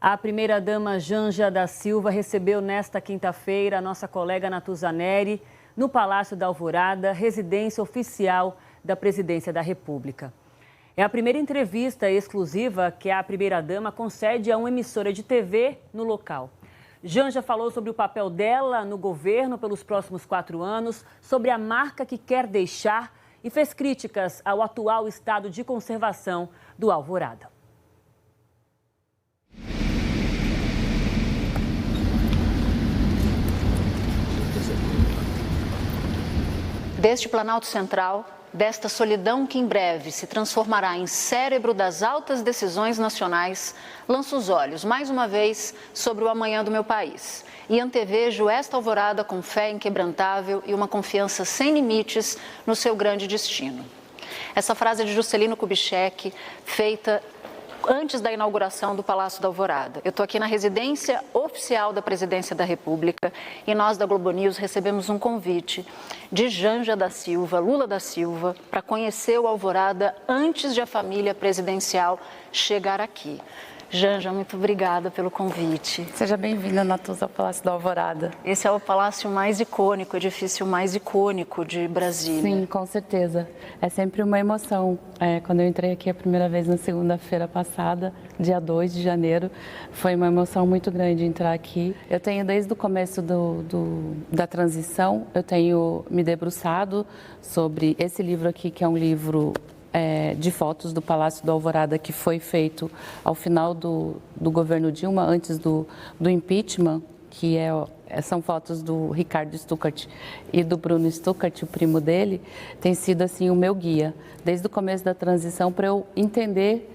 A primeira-dama Janja da Silva recebeu nesta quinta-feira a nossa colega Natuza Neri no Palácio da Alvorada, residência oficial da Presidência da República. É a primeira entrevista exclusiva que a primeira-dama concede a uma emissora de TV no local. Janja falou sobre o papel dela no governo pelos próximos 4 anos, sobre a marca que quer deixar e fez críticas ao atual estado de conservação do Alvorada. Deste Planalto Central, desta solidão que em breve se transformará em cérebro das altas decisões nacionais, lanço os olhos, mais uma vez, sobre o amanhã do meu país. E antevejo esta alvorada com fé inquebrantável e uma confiança sem limites no seu grande destino. Essa frase é de Juscelino Kubitschek, feita antes da inauguração do Palácio da Alvorada. Eu estou aqui na residência oficial da Presidência da República e nós da Globo News recebemos um convite de Janja da Silva, Lula da Silva, para conhecer o Alvorada antes de a família presidencial chegar aqui. Janja, muito obrigada pelo convite. Seja bem-vinda, Natuza, ao Palácio da Alvorada. Esse é o palácio mais icônico, o edifício mais icônico de Brasília. Sim, com certeza. É sempre uma emoção. Quando eu entrei aqui a primeira vez na segunda-feira passada, dia 2 de janeiro, foi uma emoção muito grande entrar aqui. Eu tenho, desde o começo da transição, eu tenho me debruçado sobre esse livro aqui, que é um livro de fotos do Palácio da Alvorada, que foi feito ao final do governo Dilma, antes do impeachment, que são fotos do Ricardo Stuckert e do Bruno Stuckert, o primo dele. Tem sido assim o meu guia, desde o começo da transição, para eu entender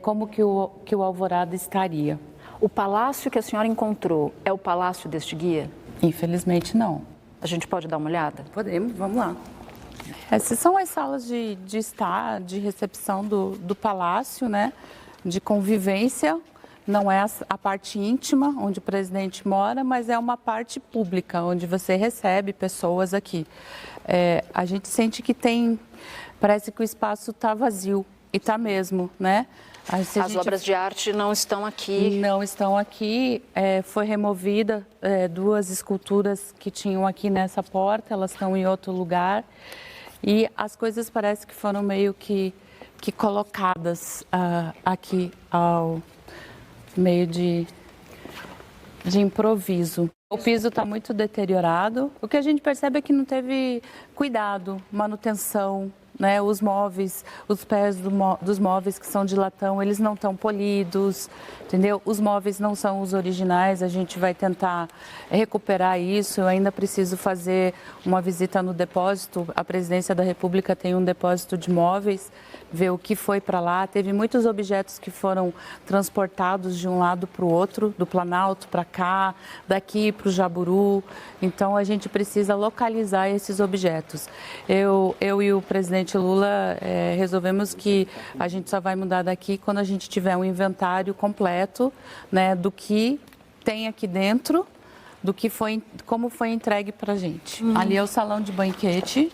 como que o Alvorada estaria. O palácio que a senhora encontrou é o palácio deste guia? Infelizmente, não. A gente pode dar uma olhada? Podemos, vamos lá. Essas são as salas de estar, de recepção do palácio, né? De convivência. Não é a parte íntima, onde o presidente mora, mas é uma parte pública, onde você recebe pessoas aqui. A gente sente que parece que o espaço está vazio, e está mesmo, né? As obras de arte não estão aqui? Não estão aqui. Foi removida 2 esculturas que tinham aqui nessa porta, elas estão em outro lugar. E as coisas parece que foram meio que colocadas aqui ao meio de improviso. O piso está muito deteriorado. O que a gente percebe é que não teve cuidado, manutenção, né? Os móveis, os pés dos móveis que são de latão, eles não estão polidos, entendeu? Os móveis não são os originais, a gente vai tentar recuperar isso. Eu ainda preciso fazer uma visita no depósito. A Presidência da República tem um depósito de móveis, ver o que foi para lá. Teve muitos objetos que foram transportados de um lado para o outro, do Planalto para cá, daqui para o Jaburu. Então, a gente precisa localizar esses objetos. Eu e o presidente Lula resolvemos que a gente só vai mudar daqui quando a gente tiver um inventário completo, né, do que tem aqui dentro, como foi entregue para a gente. Ali é o salão de banquete,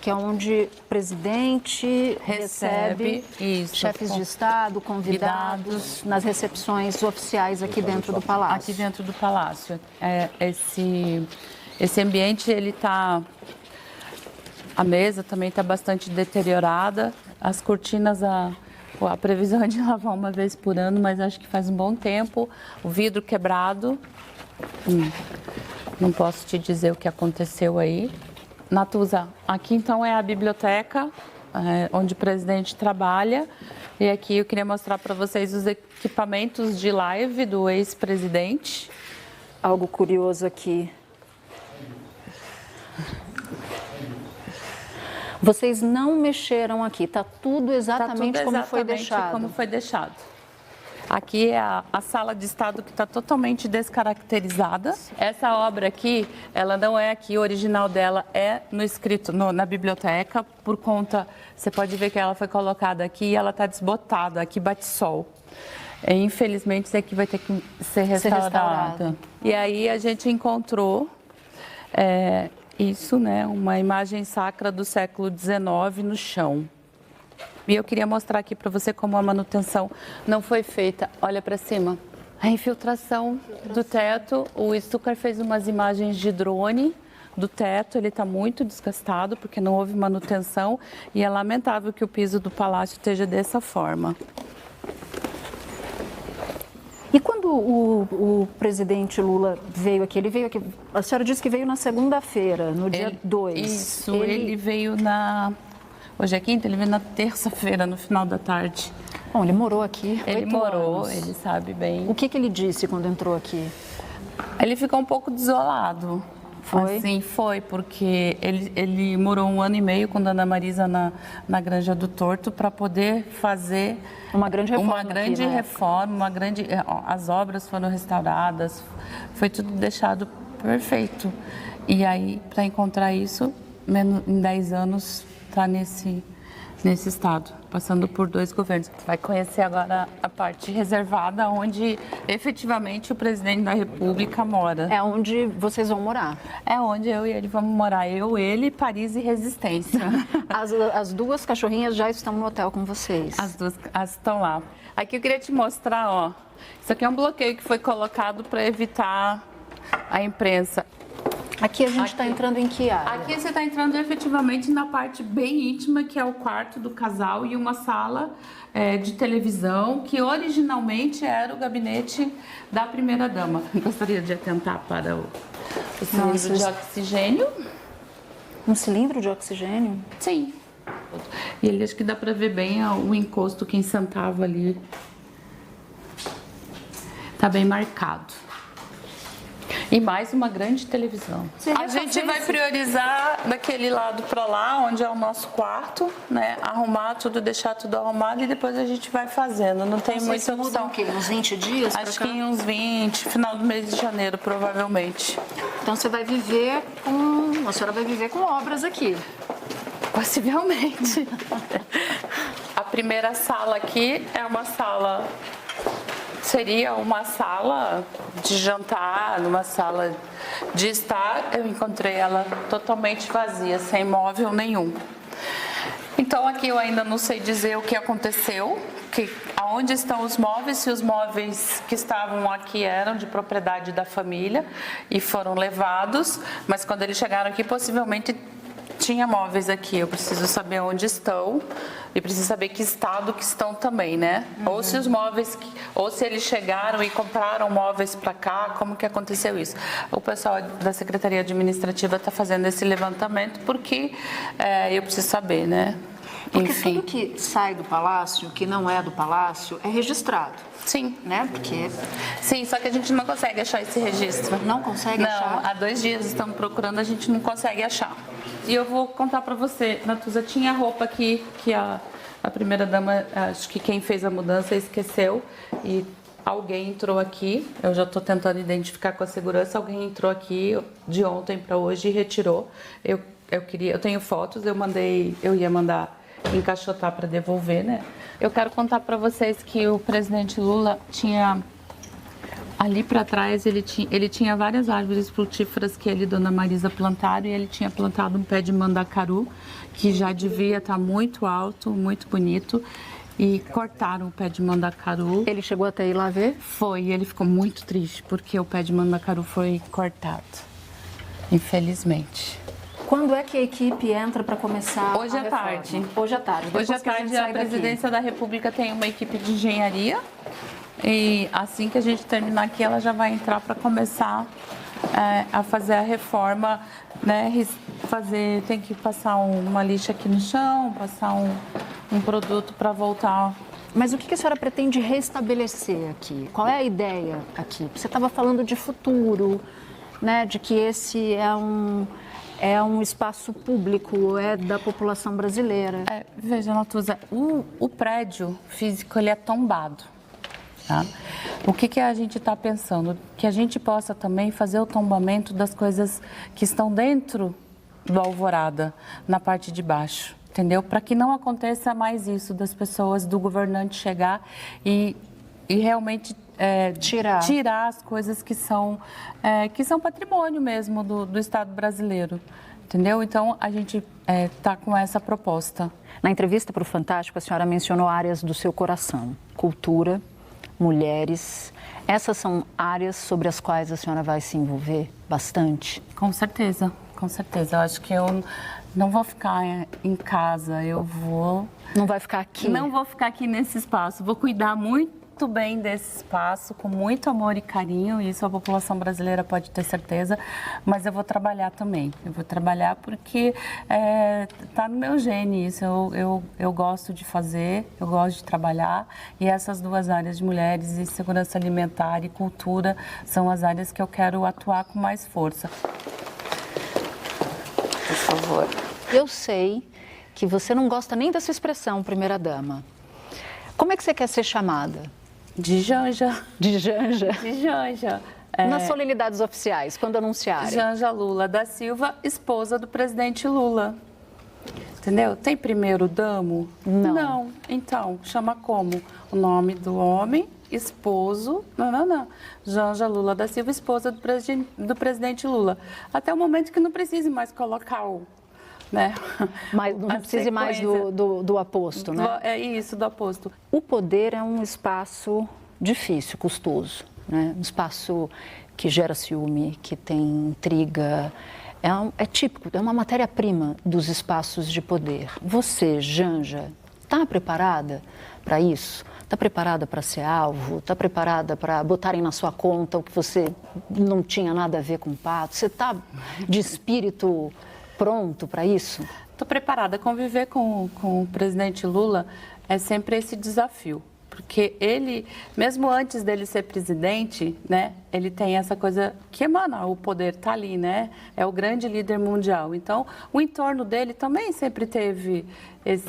que é onde o presidente recebe chefes de Estado, convidados, nas recepções oficiais aqui dentro do Palácio. Aqui dentro do Palácio. Esse ambiente, ele está... A mesa também está bastante deteriorada. As cortinas, a previsão é de lavar uma vez por ano, mas acho que faz um bom tempo. O vidro quebrado. Não posso te dizer o que aconteceu aí. Natuza, aqui então é a biblioteca, onde o presidente trabalha. E aqui eu queria mostrar para vocês os equipamentos de live do ex-presidente. Algo curioso aqui. Vocês não mexeram aqui, está tudo exatamente como foi deixado. Como foi deixado. Aqui é a sala de estado que está totalmente descaracterizada. Essa obra aqui, ela não é aqui, o original dela é na biblioteca, por conta, você pode ver que ela foi colocada aqui e ela está desbotada, aqui bate sol. Infelizmente, isso aqui vai ter que ser restaurado. E aí a gente encontrou isso, né, uma imagem sacra do século XIX no chão. E eu queria mostrar aqui para você como a manutenção não foi feita. Olha para cima. A infiltração do teto, o Stucker fez umas imagens de drone do teto, ele está muito desgastado porque não houve manutenção e é lamentável que o piso do palácio esteja dessa forma. E quando o presidente Lula veio aqui, a senhora disse que veio na segunda-feira, no dia 2. Isso, ele veio hoje é quinta, ele veio na terça-feira, no final da tarde. Bom, ele morou aqui 8 Ele morou, anos. ele sabe bem. O que ele disse quando entrou aqui? Ele ficou um pouco desolado. Foi? Assim, foi, porque ele morou 1 ano e meio com Dona Marisa na Granja do Torto para poder fazer uma grande reforma. As obras foram restauradas, foi tudo deixado perfeito. E aí, para encontrar isso, em 10 anos, está nesse estado, passando por 2 governos. Vai conhecer agora a parte reservada, onde efetivamente o presidente da República mora. É onde vocês vão morar? É onde eu e ele vamos morar. Eu, ele, Paris e Resistência. As 2 cachorrinhas já estão no hotel com vocês? As 2 estão lá. Aqui eu queria te mostrar, ó. Isso aqui é um bloqueio que foi colocado para evitar a imprensa. Aqui a gente está entrando em que área? Aqui você está entrando efetivamente na parte bem íntima, que é o quarto do casal e uma sala de televisão, que originalmente era o gabinete da primeira-dama. Gostaria de atentar para o cilindro de oxigênio. Um cilindro de oxigênio? Sim. E ele, acho que dá para ver bem o encosto, quem sentava ali. Está bem marcado. E mais uma grande televisão. A gente vai priorizar daquele lado para lá, onde é o nosso quarto, né? Arrumar tudo, deixar tudo arrumado e depois a gente vai fazendo. Não tem muita opção. Mudam o quê? Uns 20 dias? Acho que em uns 20, final do mês de janeiro, provavelmente. Então você vai viver a senhora vai viver com obras aqui. Possivelmente. A primeira sala aqui é uma sala... Seria uma sala de jantar, uma sala de estar. Eu encontrei ela totalmente vazia, sem móvel nenhum. Então aqui eu ainda não sei dizer o que aconteceu, aonde estão os móveis, se os móveis que estavam aqui eram de propriedade da família e foram levados, mas quando eles chegaram aqui possivelmente tinha móveis aqui. Eu preciso saber onde estão e preciso saber que estado que estão também, né? Ou se os móveis, ou se eles chegaram e compraram móveis para cá, como que aconteceu isso? O pessoal da Secretaria Administrativa está fazendo esse levantamento porque eu preciso saber, né? Porque enfim. tudo que sai do palácio, que não é do palácio, é registrado. Sim. Né? Porque... Sim, só que a gente não consegue achar esse registro. Não consegue achar? Não, há 2 dias estamos procurando, a gente não consegue achar. E eu vou contar para você, Natuza, tinha roupa aqui que a primeira-dama, acho que quem fez a mudança esqueceu e alguém entrou aqui, eu já estou tentando identificar com a segurança, alguém entrou aqui de ontem para hoje e retirou. Eu tenho fotos, eu ia mandar encaixotar para devolver, né? Eu quero contar para vocês que o presidente Lula tinha... Ali para trás ele tinha várias árvores frutíferas que ele e Dona Marisa plantaram e ele tinha plantado um pé de mandacaru que já devia estar muito alto, muito bonito e cortaram o pé de mandacaru. Ele chegou até ir lá ver? Foi, e ele ficou muito triste porque o pé de mandacaru foi cortado, infelizmente. Quando é que a equipe entra para começar Hoje à tarde. Hoje à tarde. Hoje à tarde a Presidência da República tem uma equipe de engenharia e assim que a gente terminar aqui ela já vai entrar para começar a fazer a reforma, né? Tem que passar uma lixa aqui no chão, passar um produto para voltar. Mas o que a senhora pretende restabelecer aqui? Qual é a ideia aqui? Você estava falando de futuro, né? De que esse é um espaço público, é da população brasileira. Veja, Natuza, o prédio físico ele é tombado. Tá? O que a gente está pensando? Que a gente possa também fazer o tombamento das coisas que estão dentro do Alvorada, na parte de baixo, entendeu? Para que não aconteça mais isso das pessoas, do governante chegar e realmente tirar as coisas que são patrimônio mesmo do Estado brasileiro, entendeu? Então, a gente está com essa proposta. Na entrevista para o Fantástico, a senhora mencionou áreas do seu coração: cultura, mulheres, Essas são áreas sobre as quais a senhora vai se envolver bastante? Com certeza, com certeza. Eu acho que eu não vou ficar em casa, eu vou... Não vai ficar aqui? Não vou ficar aqui nesse espaço, vou cuidar muito bem desse espaço, com muito amor e carinho, isso a população brasileira pode ter certeza, mas eu vou trabalhar também. Eu vou trabalhar porque está no meu gene isso, eu gosto de fazer, eu gosto de trabalhar, e essas duas áreas de mulheres e segurança alimentar e cultura são as áreas que eu quero atuar com mais força. Por favor. Eu sei que você não gosta nem dessa expressão, primeira-dama. Como é que você quer ser chamada? De Janja. De Janja? De Janja. Nas solenidades oficiais, quando anunciarem. Janja Lula da Silva, esposa do presidente Lula. Entendeu? Tem primeiro damo? Não. Não. Então, chama como? O nome do homem, esposo. Não. Janja Lula da Silva, esposa do presidente Lula. Até o momento que não precise mais colocar o... Né? Mas não precisa mais do aposto, né? É isso, do aposto. O poder é um espaço difícil, custoso, né? Um espaço que gera ciúme, que tem intriga. É típico, é uma matéria-prima dos espaços de poder. Você, Janja, está preparada para isso? Está preparada para ser alvo? Está preparada para botarem na sua conta o que você não tinha nada a ver com o pato? Você está de espírito pronto para isso? Estou preparada. Conviver com o presidente Lula é sempre esse desafio. Porque ele, mesmo antes dele ser presidente, né, ele tem essa coisa que emana, o poder está ali, né? É o grande líder mundial. Então, o entorno dele também sempre teve esse...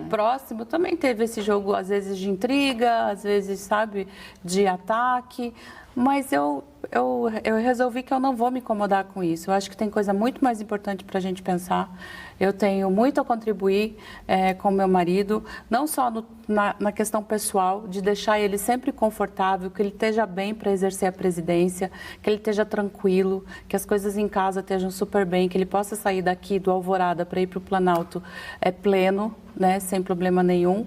Próximo, também teve esse jogo, às vezes, de intriga, às vezes, sabe, de ataque. Mas eu resolvi que eu não vou me incomodar com isso. Eu acho que tem coisa muito mais importante para a gente pensar. Eu tenho muito a contribuir com meu marido, não só na questão pessoal, de deixar ele sempre confortável, que ele esteja bem para exercer a presidência, que ele esteja tranquilo, que as coisas em casa estejam super bem, que ele possa sair daqui do Alvorada para ir para o Planalto pleno, né, sem problema nenhum,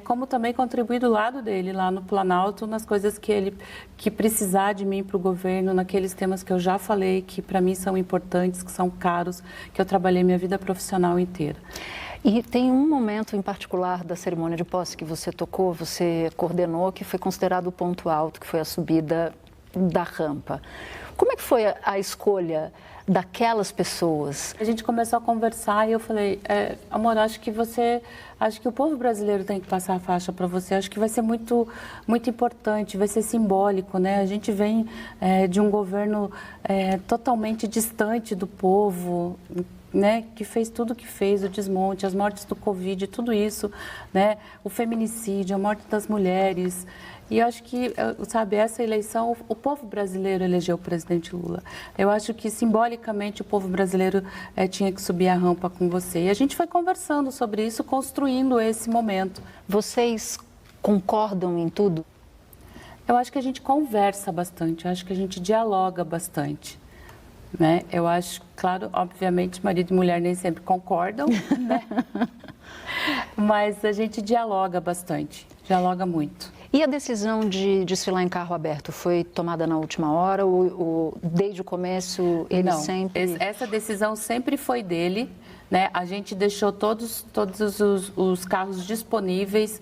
como também contribuir do lado dele, lá no Planalto, nas coisas que precisar de mim para o governo, naqueles temas que eu já falei, que para mim são importantes, que são caros, que eu trabalhei minha vida profissional inteira. E tem um momento em particular da cerimônia de posse que você tocou, você coordenou, que foi considerado o ponto alto, que foi a subida da rampa. Como é que foi a escolha daquelas pessoas? A gente começou a conversar e eu falei, amor, acho que o povo brasileiro tem que passar a faixa para você, acho que vai ser muito, muito importante, vai ser simbólico, né? A gente vem de um governo totalmente distante do povo, né, que fez tudo o que fez, o desmonte, as mortes do Covid, tudo isso, né, o feminicídio, a morte das mulheres. E eu acho que, sabe, essa eleição, o povo brasileiro elegeu o presidente Lula. Eu acho que, simbolicamente, o povo brasileiro tinha que subir a rampa com você. E a gente foi conversando sobre isso, construindo esse momento. Vocês concordam em tudo? Eu acho que a gente conversa bastante, eu acho que a gente dialoga bastante. Né? Eu acho, claro, obviamente, marido e mulher nem sempre concordam, né? Mas a gente dialoga bastante, dialoga muito. E a decisão de desfilar em carro aberto foi tomada na última hora ou desde o começo ele Não, sempre... Essa decisão sempre foi dele, né? A gente deixou todos os carros disponíveis.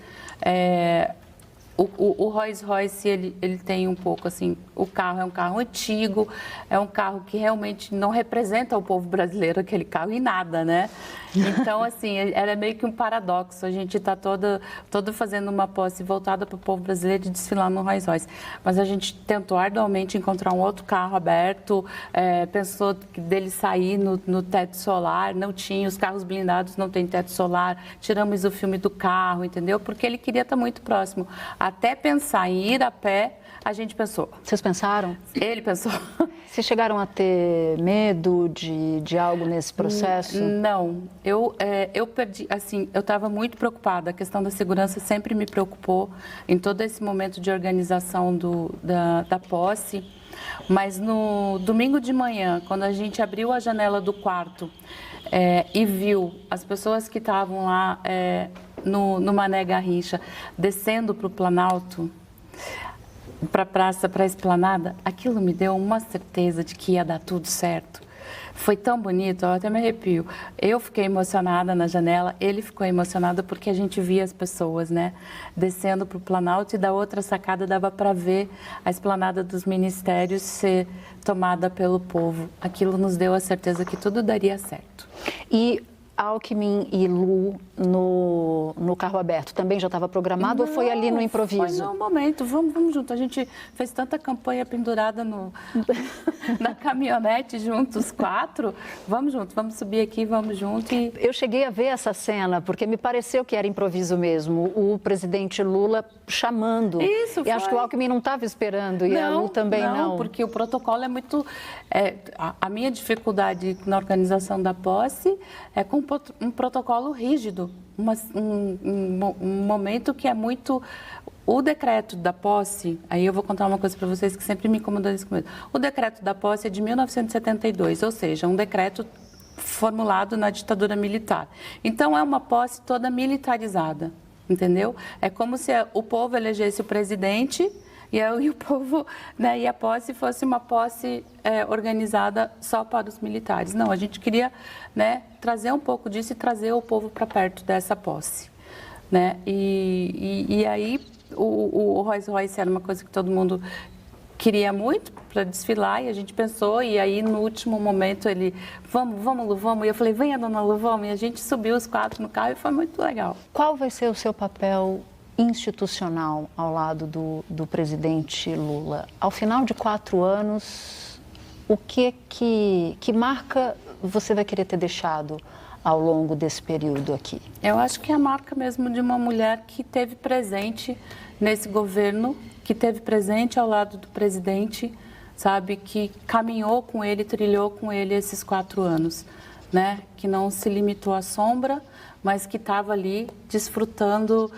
O Rolls Royce, ele tem um pouco assim, o carro é um carro antigo, é um carro que realmente não representa o povo brasileiro, aquele carro, em nada, né? Então, assim, era meio que um paradoxo, a gente está todo fazendo uma posse voltada para o povo brasileiro e desfilando no Rolls Royce. Mas a gente tentou arduamente encontrar um outro carro aberto, pensou dele sair no teto solar, não tinha, os carros blindados não tem teto solar, tiramos o filme do carro, entendeu? Porque ele queria estar muito próximo. Até pensar em ir a pé, a gente pensou. Vocês pensaram? Ele pensou. Vocês chegaram a ter medo de algo nesse processo? Não. Eu perdi, assim, eu estava muito preocupada. A questão da segurança sempre me preocupou em todo esse momento de organização da posse. Mas no domingo de manhã, quando a gente abriu a janela do quarto e viu as pessoas que estavam lá no Mané Garrincha descendo para o Planalto, para a praça, para a esplanada, aquilo me deu uma certeza de que ia dar tudo certo. Foi tão bonito, eu até me arrepio. Eu fiquei emocionada na janela, ele ficou emocionado porque a gente via as pessoas, né, descendo para o Planalto, e da outra sacada dava para ver a esplanada dos ministérios ser tomada pelo povo. Aquilo nos deu a certeza que tudo daria certo. E Alckmin e Lu no carro aberto também já estava programado ou foi ali no improviso? Foi no momento, vamos junto. A gente fez tanta campanha pendurada na caminhonete juntos, 4. Vamos junto, vamos subir aqui, vamos junto. Eu cheguei a ver essa cena, porque me pareceu que era improviso mesmo. O presidente Lula chamando. Isso, e acho que o Alckmin não estava esperando, e a Lu também não. Não, porque o protocolo é muito... a minha dificuldade na organização da posse é com um protocolo rígido, um momento que é muito... O decreto da posse, aí eu vou contar uma coisa para vocês que sempre me incomodou nesse começo. O decreto da posse é de 1972, ou seja, um decreto formulado na ditadura militar. Então, é uma posse toda militarizada, entendeu? É como se o povo elegesse o presidente e o povo, né, e a posse fosse uma posse organizada só para os militares. Não, a gente queria, né, trazer um pouco disso e trazer o povo para perto dessa posse, né? E aí o Rolls Royce era uma coisa que todo mundo queria muito para desfilar, e a gente pensou, e aí no último momento ele, vamos Lu, vamos, e eu falei, venha dona Lu, vamos, e a gente subiu os 4 no carro e foi muito legal. Qual vai ser o seu papel institucional ao lado do presidente Lula? Ao final de 4 anos, o que marca você vai querer ter deixado ao longo desse período aqui? Eu acho que é a marca mesmo de uma mulher que esteve presente nesse governo, que esteve presente ao lado do presidente, sabe, que caminhou com ele, trilhou com ele esses 4 anos, né, que não se limitou à sombra, mas que estava ali desfrutando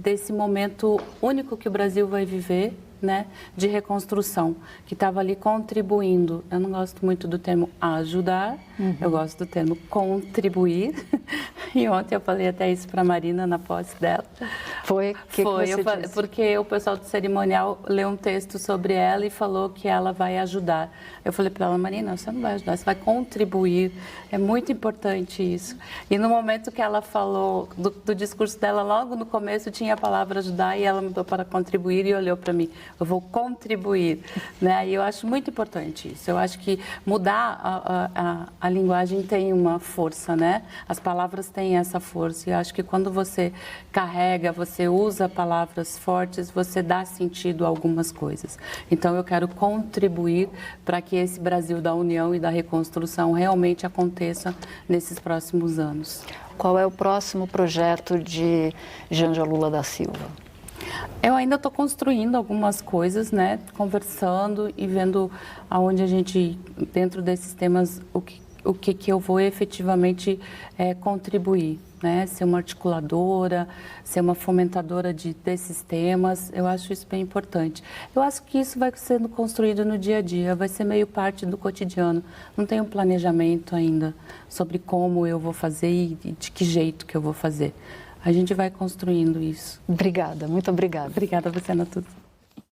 desse momento único que o Brasil vai viver, né, de reconstrução, que estava ali contribuindo. Eu não gosto muito do termo ajudar, eu gosto do termo contribuir. E ontem eu falei até isso para a Marina na posse dela. Foi? Porque o pessoal do cerimonial leu um texto sobre ela e falou que ela vai ajudar. Eu falei para ela, Marina, você não vai ajudar, você vai contribuir. É muito importante isso. E no momento que ela falou do discurso dela, logo no começo tinha a palavra ajudar e ela mudou para contribuir e olhou para mim. Eu vou contribuir, né? E eu acho muito importante isso. Eu acho que mudar a linguagem tem uma força, né? As palavras têm essa força. E eu acho que quando você carrega, você usa palavras fortes, você dá sentido a algumas coisas. Então, eu quero contribuir para que esse Brasil da união e da reconstrução realmente aconteça nesses próximos anos. Qual é o próximo projeto de Janja Lula da Silva? Eu ainda estou construindo algumas coisas, né? Conversando e vendo aonde a gente, dentro desses temas, o que eu vou efetivamente contribuir, né? Ser uma articuladora, ser uma fomentadora desses temas, eu acho isso bem importante. Eu acho que isso vai sendo construído no dia a dia, vai ser meio parte do cotidiano. Não tenho um planejamento ainda sobre como eu vou fazer e de que jeito que eu vou fazer. A gente vai construindo isso. Obrigada, muito obrigada. Obrigada a você, Ana Tudo.